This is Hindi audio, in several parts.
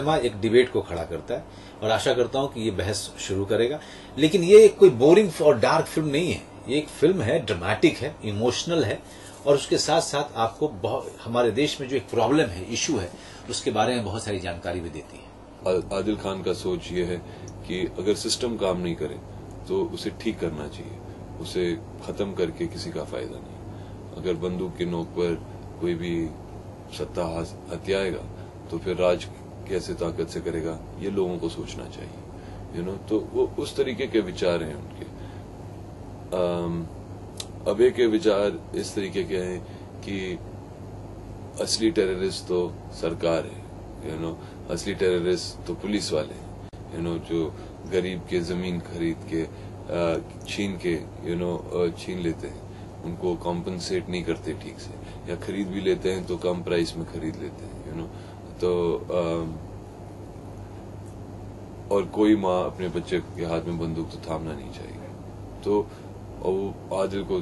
सिनेमा एक डिबेट को खड़ा करता है और आशा करता हूं कि ये बहस शुरू करेगा। लेकिन ये कोई बोरिंग और डार्क फिल्म नहीं है, ये एक फिल्म है, ड्रामेटिक है, इमोशनल है और उसके साथ साथ आपको बहुत हमारे देश में जो एक प्रॉब्लम है, इशू है, उसके बारे में बहुत सारी जानकारी भी देती है। आदिल खान का सोच ये है कि अगर सिस्टम काम नहीं करे तो उसे ठीक करना चाहिए, उसे खत्म करके किसी का फायदा नहीं। अगर बंदूक की नोक पर कोई भी सत्ता हथियाएगा तो फिर राज कैसे ताकत से करेगा, ये लोगों को सोचना चाहिए। तो वो उस तरीके के विचार हैं उनके। अबे के विचार इस तरीके के हैं कि असली टेररिस्ट तो सरकार है, असली टेररिस्ट तो पुलिस वाले हैं, जो गरीब के जमीन खरीद के छीन के छीन लेते हैं, उनको कॉम्पनसेट नहीं करते ठीक से, या खरीद भी लेते हैं तो कम प्राइस में खरीद लेते हैं, तो और कोई माँ अपने बच्चे के हाथ में बंदूक तो थामना नहीं चाहिए। तो वो आदिल को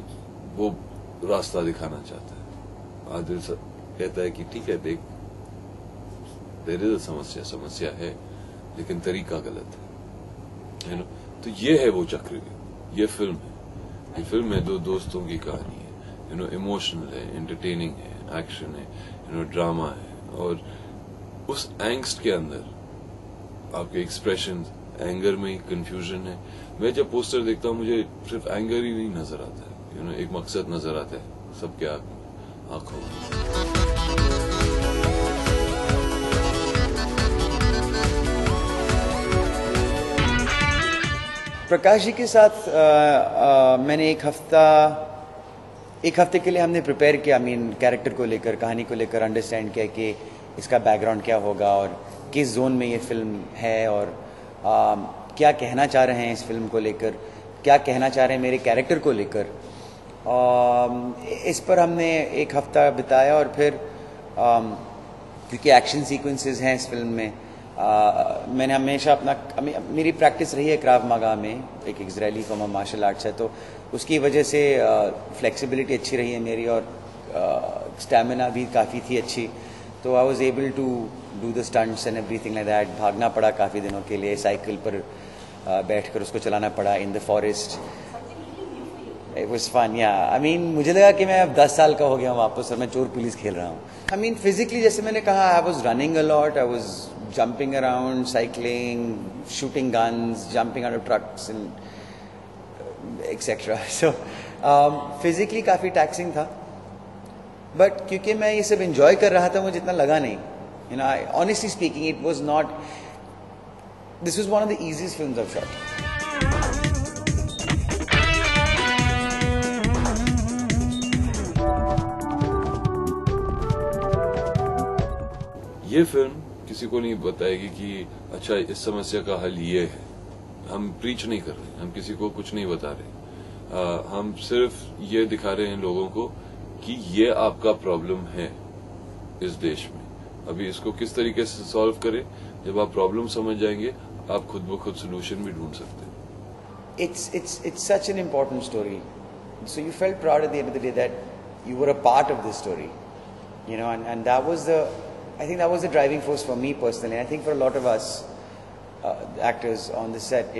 वो रास्ता दिखाना चाहता है। आदिल कहता है कि ठीक है, देख तेरे समस्या है लेकिन तरीका गलत है, तो ये है वो चक्रव्यूह। ये फिल्म है, ये फिल्म है दो दोस्तों की कहानी है, इमोशनल है, एंटरटेनिंग है, एक्शन है, ड्रामा है, और उस एंग्स्ट के अंदर आपके एक्सप्रेशन, एंगर में कंफ्यूजन है। मैं जब पोस्टर देखता हूँ मुझे सिर्फ एंगर ही नहीं नजर आता है, एक मकसद नजर आता है सबके आंखों में। प्रकाश जी के साथ मैंने एक हफ्ते के लिए हमने प्रिपेयर किया, कैरेक्टर को लेकर, कहानी को लेकर अंडरस्टैंड किया कि इसका बैकग्राउंड क्या होगा और किस जोन में ये फिल्म है, और क्या कहना चाह रहे हैं इस फिल्म को लेकर, क्या कहना चाह रहे हैं मेरे कैरेक्टर को लेकर। इस पर हमने एक हफ्ता बिताया और फिर क्योंकि एक्शन सीक्वेंसेस हैं इस फिल्म में, मैंने हमेशा मेरी प्रैक्टिस रही है क्राव मागा में, एक Israeli form of martial arts है, तो उसकी वजह से फ्लेक्सिबिलिटी अच्छी रही है मेरी और स्टैमिना भी काफ़ी थी अच्छी, तो I was able to do the stunts and everything like that. भागना पड़ा काफ़ी दिनों के लिए, साइकिल पर बैठकर उसको चलाना पड़ा in the forest. It was fun, या मुझे लगा कि मैं अब 10 साल का हो गया वापस और मैं चोर पुलिस खेल रहा हूँ। फिजिकली जैसे मैंने कहा, I was running a lot, I was jumping around, cycling, shooting guns, jumping out of trucks and etc. So physically काफी taxing था, but क्योंकि मैं ये सब enjoy कर रहा था मुझे इतना लगा नहीं। Honestly speaking, it was not. This was one of the easiest films I've shot. ये फिल्म किसी को नहीं बताएगी कि अच्छा इस समस्या का हल ये है। हम प्रीच नहीं कर रहे, हम किसी को कुछ नहीं बता रहे, हम सिर्फ ये दिखा रहे हैं लोगों को कि ये आपका प्रॉब्लम है इस देश में। अभी इसको किस तरीके से सॉल्व करें, जब आप प्रॉब्लम समझ जाएंगे आप खुद ब खुद सोल्यूशन भी ढूंढ सकते हैं। It's such an important story. So you felt proud at the end of the day that you were a part of this story, and that was I think that was the driving force for me personally. I think for a lot of us actors on the set,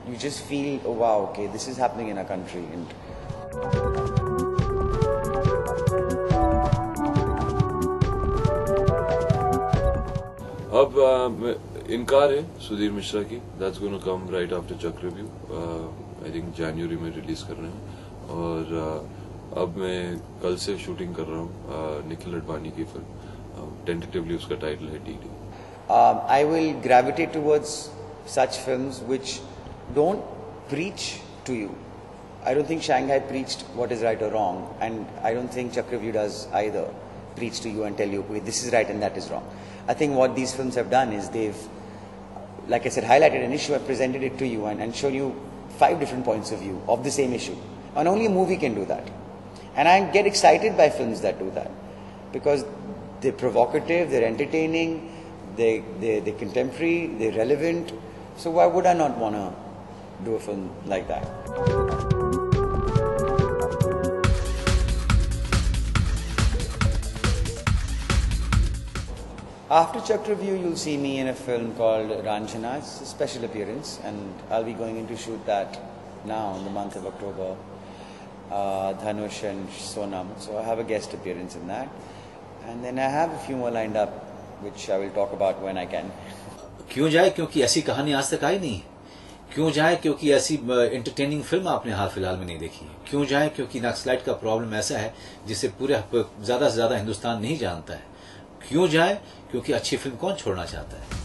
you just feel, oh wow, okay, this is happening in our country. And अब इनकार है सुधीर मिश्रा की, that's going to come right after चक्रव्यूह, I think जनवरी में रिलीज कर रहे हैं। और अब मैं कल से शूटिंग कर रहा हूँ निखिल अडवाणी की फिल्म, टेंटेटिवली उसका टाइटल है DD. I will gravitate towards such films which don't preach to you. I don't think Shanghai preached what is right or wrong, and I don't think Chakravyu does either, preach to you and tell you, okay, this is right and that is wrong. I think what these films have done is they've, like I said, highlighted an issue and presented it to you and shown you 5 different points of view of the same issue. And only a movie can do that. And I get excited by films that do that, because they're provocative, they're entertaining, they're contemporary, they're relevant. So why would I not want to do a film like that? After Chakravyu, you'll see me in a film called Ranjana. It's a special appearance, and I'll be going in to shoot that now in the month of October. Dhanush and Sonam. So I have a guest appearance in that. And then I have a few more lined up, which I will talk about when I can. क्यों जाए? क्योंकि ऐसी कहानी आज तक आई नहीं है। क्यों जाए? क्योंकि ऐसी एंटरटेनिंग फिल्म आपने हाल फिलहाल में नहीं देखी है। क्यों जाए? क्योंकि नक्सलाइट का प्रॉब्लम ऐसा है जिसे पूरे ज्यादा से ज्यादा हिंदुस्तान नहीं जानता है। क्यों जाए? क्योंकि अच्छी फिल्म कौन छोड़ना चाहता है।